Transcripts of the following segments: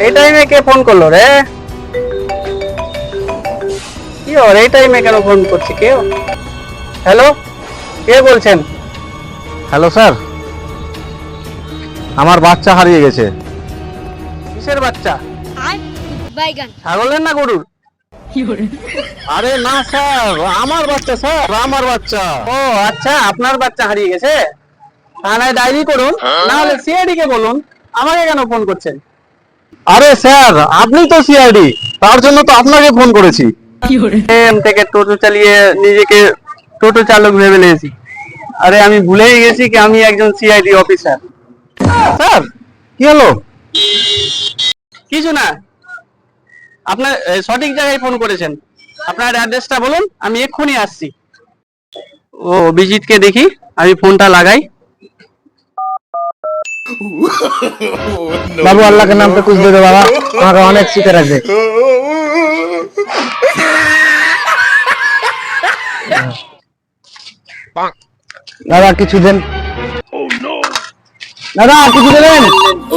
এই টাইমে কে ফোন করলো রে? কি ওর এই টাইমে কেন ফোন করছে কেউ? হ্যালো, কে বলছেন? হ্যালো স্যার, আমার বাচ্চা হারিয়ে গেছে। কিসের বাচ্চা? বাইগান। ছাগলের না গরুর? আরে না স্যার, আমার বাচ্চা স্যার, আমার বাচ্চা। ও আচ্ছা, আপনার বাচ্চা হারিয়ে গেছে। থানায় ডায়েরি করুন, না হলে সিআইডি কে বলুন। আমাকে কেন ফোন করছেন? আরে স্যার, আপনি তো সিআইডি, তার জন্য তো আপনাকে ফোন করেছি। এখান থেকে টোটো চালিয়ে নিজেকে টোটো চালক ভেবে নিয়েছি। আরে আমি ভুলেই গেছি কি আমি একজন সিআইডি অফিসার। স্যার, কি হলো? কিছু না, আপনার সঠিক জায়গায় ফোন করেছেন। আপনার অ্যাড্রেসটা বলুন, আমি এক্ষুনি আসছি। ও অভিজিৎকে দেখি, আমি ফোনটা লাগাই। বাবু, আল্লাহকে নাম पे कुछ दे दो বাবা, আমাকে অনেক সুখে রাখবে। দাদা কিছু দেন, দাদা কিছু দেবেন।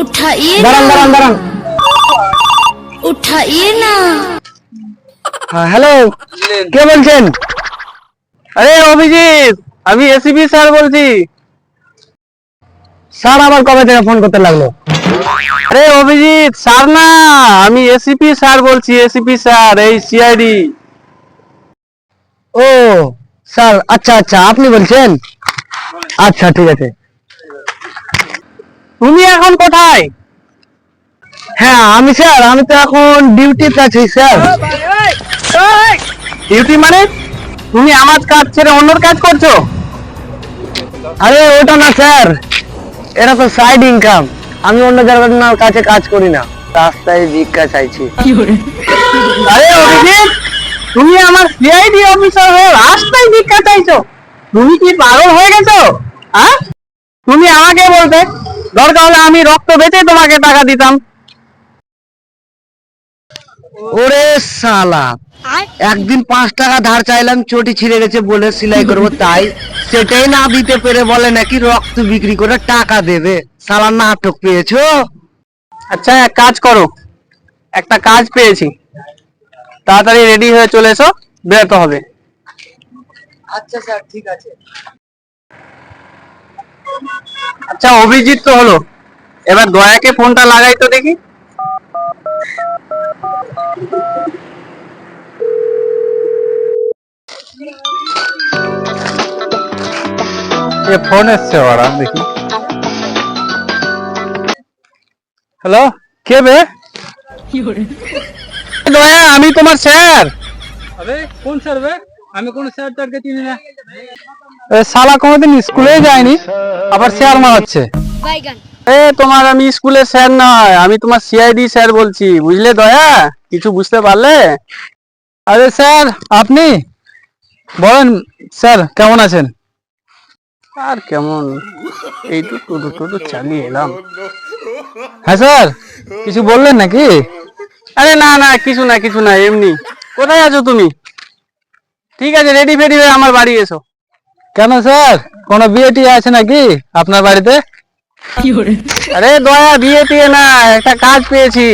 उठाइए দাঁড়ান ना, দাঁড়ান দাঁড়ান। उठाइए ना। হ্যালো, কে বলছেন? আরে অভিজিৎ, আমি এসিপি স্যার বলছি। স্যার আবার কবে থেকে ফোন করতে লাগলো? আরে অভিজিৎ স্যার না, আমি এসিপি স্যার বলছি, এসিপি স্যার, এই সিআইডি। ও স্যার, আচ্ছা আচ্ছা, আপনি বলছেন? আচ্ছা ঠিক আছে। তুমি এখন কোথায়? হ্যাঁ আমি স্যার, আমি তো এখন ডিউটিতে আছি স্যার। ডিউটি মানে? তুমি আমার কাজ ছেড়ে অন্যর কাজ করছো? আরে ওটা না স্যার, এটা তো সাইড ইনকাম। আমি অন্য জায়গার কাছে কাজ করি না, রাস্তায় ভিক্ষা চাইছি। আরে অভিজিৎ, তুমি আমার সিআইডি অফিসার হয়ে রাস্তায় ভিক্ষা চাইছো? তুমি কি পাগল হয়ে গেছো? হ্যাঁ, তুমি আমাকে বলতে, দরকার হলে আমি রক্ত বেচে তোমাকে টাকা দিতাম। ওরে শালা, একদিন 5 টাকা ধার চাইলাম, চটি ছিঁড়ে গেছে বলে সেলাই করবো, তাই সেটাই না দিতে পেরে বলে নাকি রক্ত বিক্রি করে টাকা দেবে। শালা নাটক পেয়েছো? আচ্ছা এক কাজ করো, একটা কাজ পেয়েছি, তাড়াতাড়ি রেডি হয়ে চলে এসো, বেরোতে হবে। আচ্ছা স্যার, ঠিক আছে। আচ্ছা অভিজিৎ তো হলো, এবার দয়াকে ফোনটা লাগাই তো দেখি। ফোন এসছে ওরা, দেখি। হ্যালো, কে বে? দয়া, আমি তোমার স্যার। अबे कौन सर वे हमें कौन सर तक के तीन है শালা কোনোদিন স্কুলে যায়নি, আবার স্যার মারাচ্ছে। বাইগান। তোমার আমি স্কুলের স্যার নয়, আমি তোমার সিআইডি স্যার বলছি, বুঝলে দয়া? কিছু বুঝতে পারলে? अरे सर আপনি বলেন স্যার কেমন আছেন? আর কেমন, এই তো টোটো টোটো চালিয়ে এলাম। হ্যাঁ স্যার, কিছু বললেন নাকি? আরে না না, কিছু না কিছু না, এমনি। কোথায় আছো তুমি? ঠিক আছে, রেডি ফেডি হয়ে আমার বাড়ি এসো। কেন স্যার, কোনো বিয়ে টিয়ে আছে নাকি আপনার বাড়িতে? আরে দয়া, বিয়ে টিয়ে না, একটা কাজ পেয়েছি,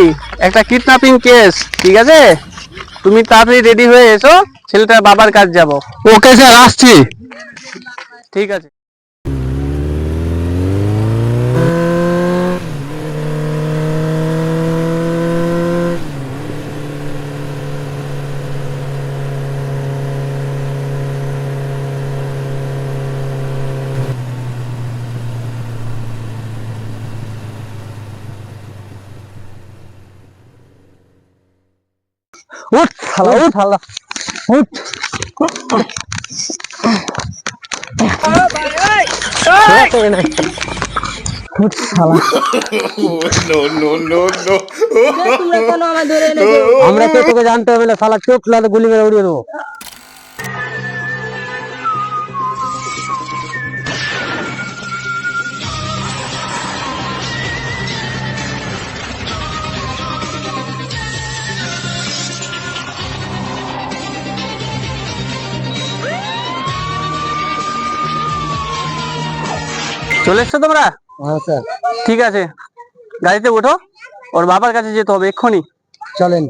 একটা কিডন্যাপিং কেস। ঠিক আছে, তুমি তাড়াতাড়ি রেডি হয়ে এসো, ছেলেটার বাবার কাজ যাব। ওকে স্যার, আসছি। ঠিক আছে। উঠ শালা, উঠ শালা, উঠ। উঠ শালা। আমরা তো তোকে জানতে হবে না, শালা চোখ লালে গুলি মেরে উড়িয়ে দেবো। চলে এসছো তোমরা? হ্যাঁ স্যার। ঠিক আছে, গাড়িতে ওঠো, ওর বাবার কাছে যেতে হবে এক্ষুনি। চলেন।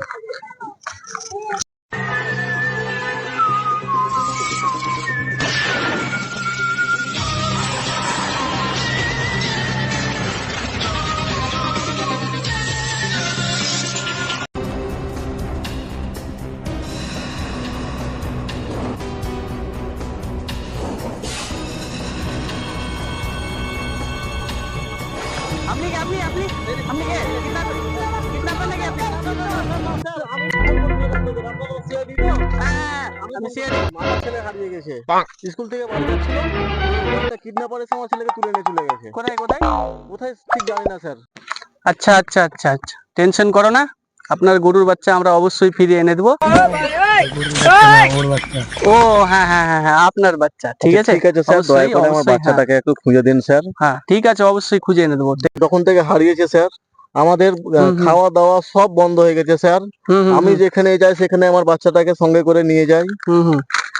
আপনি কে? আপনি আপনি আপনি কে? কিডন্যাপার নাকি আপনি? হ্যাঁ, আমি সিআইডি। আমার ছেলে হারিয়ে গেছে, স্কুল থেকে বাড়ি যাচ্ছিল, একটা কিডন্যাপার এসে আমার ছেলেকে তুলে নিয়ে চলে গেছে। কোথায় কোথায়? কোথায় ঠিক জানি না স্যার। আচ্ছা আচ্ছা আচ্ছা আচ্ছা, টেনশন করো না, আপনার গরুর বাচ্চা আমরা অবশ্যই ফিরিয়ে এনে দেবো। ও হ্যাঁ হ্যাঁ হ্যাঁ হ্যাঁ, আপনার বাচ্চা, ঠিক আছে ঠিক আছে স্যার, দয়া অবশ্যই, করে আমার অবশ্যই, বাচ্চাটাকে একটু খুঁজে দিন স্যার। হ্যাঁ ঠিক আছে, অবশ্যই খুঁজে এনে দেবো। তখন থেকে হারিয়েছে স্যার, আমাদের খাওয়া দাওয়া সব বন্ধ হয়ে গেছে স্যার। আমি যেখানে যাই সেখানে আমার বাচ্চাটাকে সঙ্গে করে নিয়ে যাই,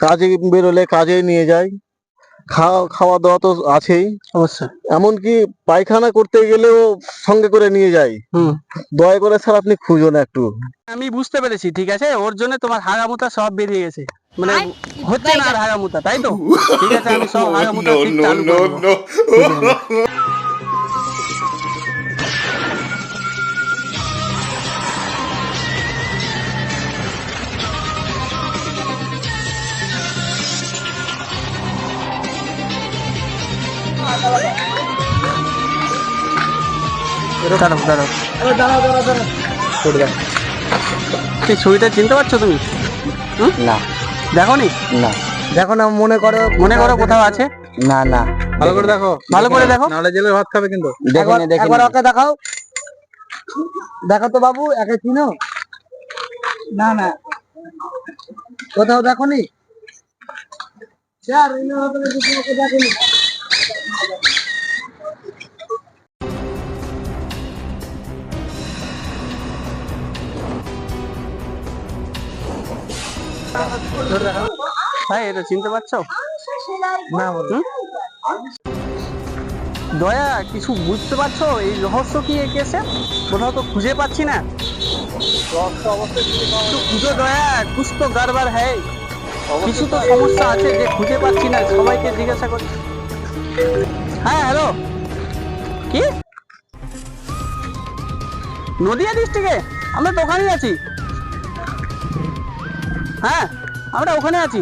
কাজে বেরোলে কাজে নিয়ে যাই, খাওয়া দাওয়া তো আছেই, অবশ্যই। এমনকি পায়খানা করতে গেলেও সঙ্গে করে নিয়ে যাই। দয়া করে স্যার আপনি খুঁজুন একটু। আমি বুঝতে পেরেছি, ঠিক আছে, ওর জন্য তোমার হাগামুতা সব বেরিয়ে গেছে, মানে হচ্ছে না আর হাগামুতা, তাই তো? ঠিক আছে, আমি সব হাগামুতা ঠিক চালু করে দেবো। দাঁড়াও দাঁড়াও, এই ছবিটা চিনতে পারছো তুমি? না দেখোনি? না, দেখো না, মনে করো কোথাও আছে। না না, ভালো করে দেখো, ভালো করে দেখো, নাহলে জেলে ভাত খাবে কিন্তু। একবার ওকে দেখাও, দেখো তো বাবু, একে চিনো? না না, কোথাও দেখোনি স্যার? দেখেনি। ভাই এটা চিনতে পারছো? না বলো। দয়া, কিছু বুঝতে পারছো এই রহস্য কি এই কেসে? কোথাও তো খুঁজে পাচ্ছি না। একটু খুঁজো দয়া, কুছ তো গড়বড় হ্যায়, কিছু তো সমস্যা আছে যে খুঁজে পাচ্ছি না, সবাইকে জিজ্ঞাসা করছি। হ্যাঁ হ্যালো, কি নদিয়া ডিস্ট্রিক্টে? আমরা তো ওখানেই আছি। হ্যাঁ আমরা ওখানে আছি,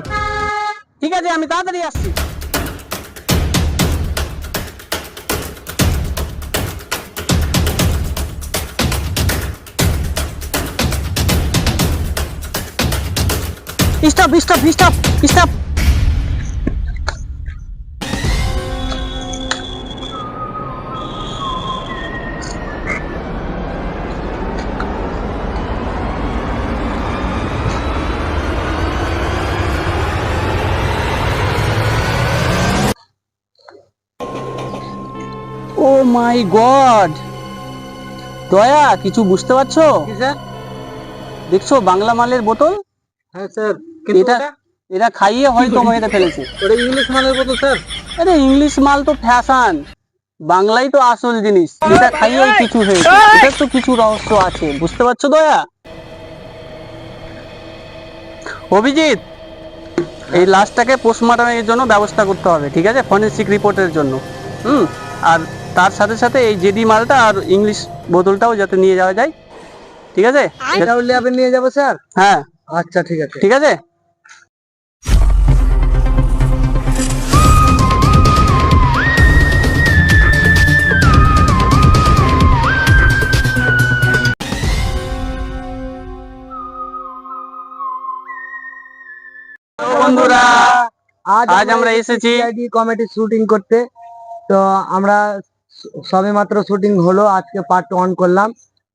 ঠিক আছে আমি তাড়াতাড়ি আসছি। Stop stop stop stop. Oh my god, দয়া কিছু বুঝতে পারছো? দেখছো বাংলা মালের বোতল? হ্যাঁ স্যার, এটা খাইয়ে হয়তো মেরে ফেলেছে। ওটা ইংলিশ মালের বোতল স্যার। আরে ইংলিশ মাল তো ফ্যাশন, বাংলাই তো আসল জিনিস, এটা খাইয়েই কিছু হয়েছে, এটা তো কিছু রহস্য আছে, বুঝতে পারছো দয়া? অভিজিৎ, এই লাশটাকে পোস্টমর্টমের জন্য ব্যবস্থা করতে হবে, ঠিক আছে, ফরেনসিক রিপোর্টের জন্য। আর তার সাথে সাথে এই জেডি মালটা আর ইংলিশ বোতলটাও যাতে নিয়ে যাওয়া যায়, ঠিক আছে? সেটাও ল্যাবে নিয়ে যাবো স্যার? হ্যাঁ আচ্ছা ঠিক আছে। ঠিক আছে। বন্ধুরা, আজ আমরা এসেছি কমেডি শুটিং করতে। তো আমরা সবে মাত্র শুটিং হলো, আজকে পার্ট 1 করলাম।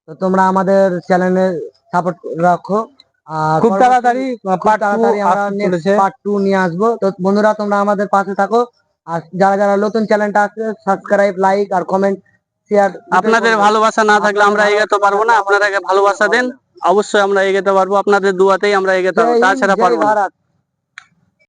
তো তোমরা আমাদের চ্যানেলে সাপোর্ট রাখো, আর খুব তাড়াতাড়ি আমরা নেক্সট পার্ট 2 নিয়ে আসবো। তো বন্ধুরা তোমরা আমাদের পাশে থাকো, আর যারা যারা নতুন চ্যানেলটা আছে সাবস্ক্রাইব, লাইক আর কমেন্ট, শেয়ার। আপনাদের ভালোবাসা না থাকলে আমরা এগোতে পারবো না, আপনারা ভালোবাসা দেন, অবশ্যই আমরা এগোতে পারবো, আপনাদের দুয়াতেই আমরা এগোতে পারবো, তাছাড়া পারবো না।